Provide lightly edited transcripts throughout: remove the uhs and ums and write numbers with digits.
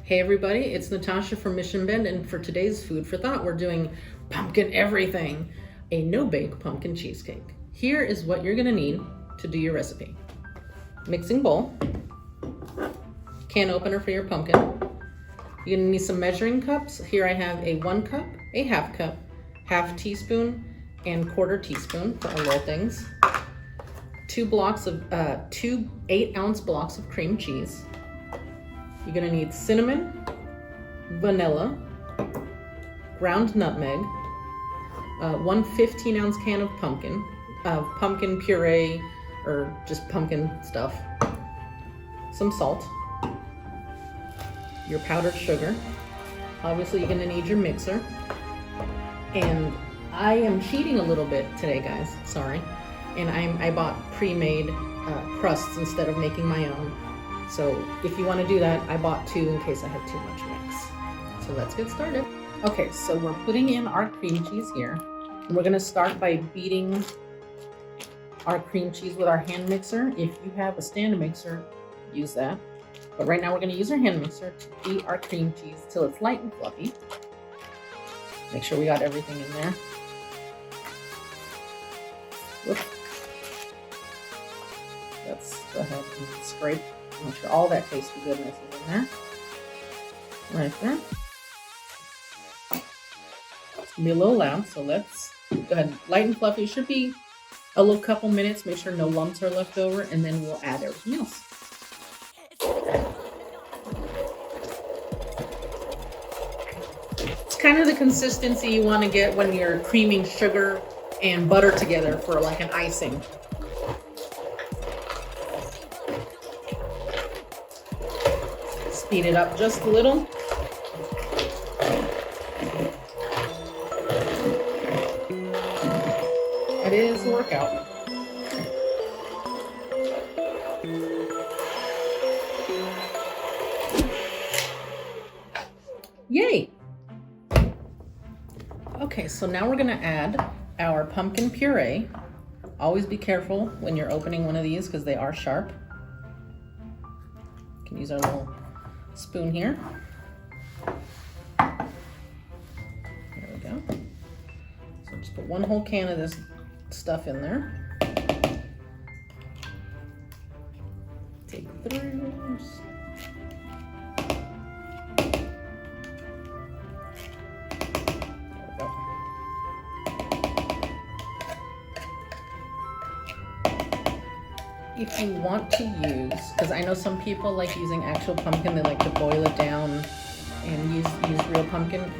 Hey everybody, it's Natasha from Mission Bend, and for today's Food for Thought, we're doing pumpkin everything, a no-bake pumpkin cheesecake. Here is what you're gonna need to do your recipe. Mixing bowl, can opener for your pumpkin. You're gonna need some measuring cups. Here I have a 1 cup, a half cup, half teaspoon, and quarter teaspoon for our little things. 2 8-ounce blocks of cream cheese. You're gonna need cinnamon, vanilla, ground nutmeg, 1 15-ounce can of pumpkin puree, or just pumpkin stuff, some salt, your powdered sugar. Obviously you're gonna need your mixer. And I am cheating a little bit today, guys, sorry. And I bought pre-made crusts instead of making my own. So if you want to do that, I bought 2 in case I have too much mix. So let's get started. Okay, so we're putting in our cream cheese here. And we're gonna start by beating our cream cheese with our hand mixer. If you have a stand mixer, use that. But right now we're gonna use our hand mixer to beat our cream cheese till it's light and fluffy. Make sure we got everything in there. Whoop. Let's go ahead and scrape. Make sure all that tasty goodness is in there. Right there. It's gonna be a little loud, so let's go ahead. Light and fluffy. It should be a little couple minutes. Make sure no lumps are left over, and then we'll add everything else. It's kind of the consistency you want to get when you're creaming sugar and butter together for like an icing. Speed it up just a little. It is a workout. Yay! Okay, so now we're gonna add our pumpkin puree. Always be careful when you're opening one of these because they are sharp. You can use our little spoon here. There we go. So just put 1 whole can of this stuff in there. Take 3. There we go. If you want to use, because I know some people like using actual pumpkin, they like to boil it down and use real pumpkin.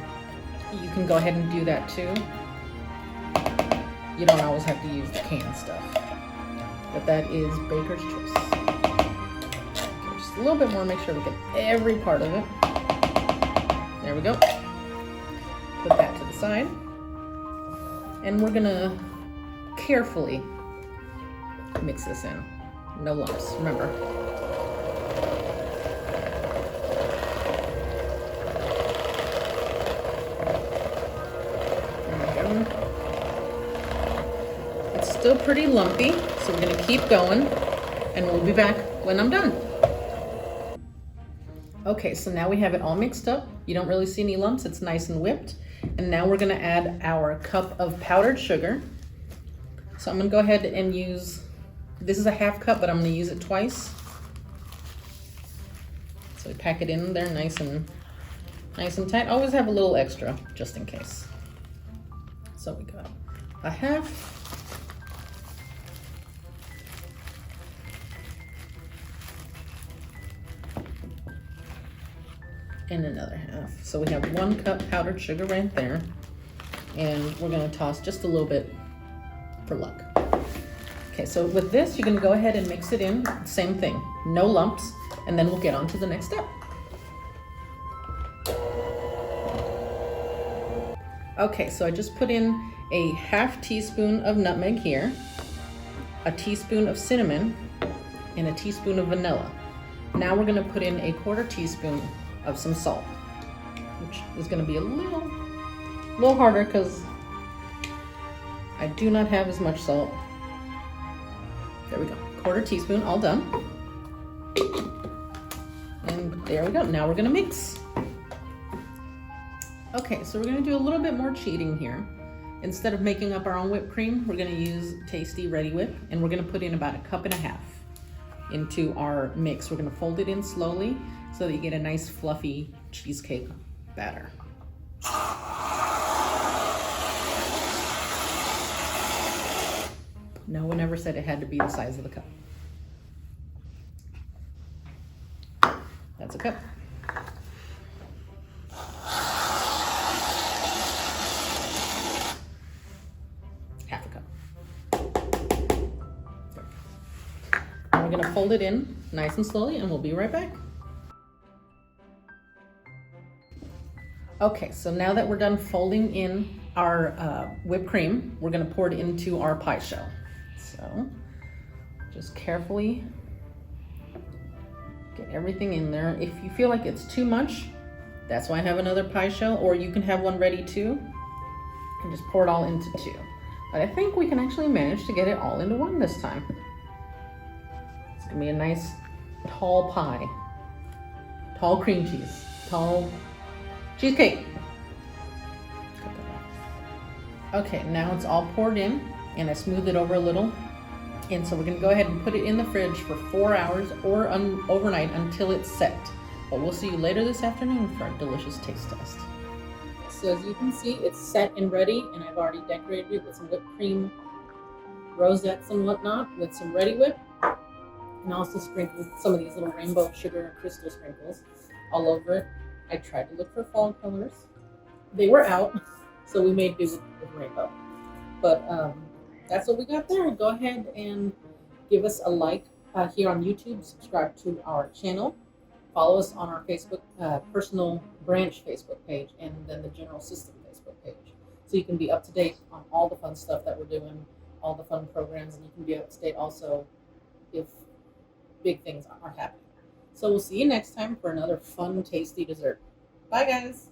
You can go ahead and do that too. You don't always have to use the canned stuff, but that is baker's choice. Okay, just a little bit more, make sure we get every part of it. There we go. Put that to the side. And we're gonna carefully mix this in. No lumps, remember. There we go. It's still pretty lumpy, so we're gonna keep going, and we'll be back when I'm done. Okay, so now we have it all mixed up. You don't really see any lumps, it's nice and whipped. And now we're gonna add our cup of powdered sugar. So I'm gonna go ahead and use, this is a half cup, but I'm gonna use it twice. So we pack it in there nice and tight. Always have a little extra, just in case. So we got a half. And another half. So we have 1 cup powdered sugar right there. And we're gonna toss just a little bit for luck. Okay, so with this, you're gonna go ahead and mix it in, same thing, no lumps, and then we'll get on to the next step. Okay, so I just put in a half teaspoon of nutmeg here, a teaspoon of cinnamon, and a teaspoon of vanilla. Now we're gonna put in a quarter teaspoon of some salt, which is gonna be a little harder because I do not have as much salt. There we go, quarter teaspoon, all done. And There we go. Now we're gonna mix. Okay, so we're gonna do a little bit more cheating here. Instead of making up our own whipped cream, we're gonna use Tasty Ready Whip, and we're gonna put in about 1.5 cups into our mix. We're gonna fold it in slowly so that you get a nice fluffy cheesecake batter. No one ever said it had to be the size of the cup. That's a cup. Half a cup. And we're gonna fold it in nice and slowly, and we'll be right back. Okay, so now that we're done folding in our whipped cream, we're gonna pour it into our pie shell. So just carefully get everything in there. If you feel like it's too much, that's why I have another pie shell, or you can have one ready too and just pour it all into 2. But I think we can actually manage to get it all into 1 this time. It's gonna be a nice tall pie, tall cream cheese, tall cheesecake. Okay, now it's all poured in, and I smoothed it over a little. And so we're gonna go ahead and put it in the fridge for 4 hours or overnight until it's set. But we'll see you later this afternoon for a delicious taste test. So as you can see, it's set and ready, and I've already decorated it with some whipped cream rosettes and whatnot with some Ready Whip, and also sprinkled some of these little rainbow sugar crystal sprinkles all over it. I tried to look for fall colors. They were out, so we made do with rainbow. But that's what we got there. Go ahead and give us a like here on YouTube. Subscribe to our channel. Follow us on our Facebook personal branch Facebook page, and then the general system Facebook page, so you can be up to date on all the fun stuff that we're doing, all the fun programs, and you can be up to date also if big things are happening. So we'll see you next time for another fun, tasty dessert. Bye, guys.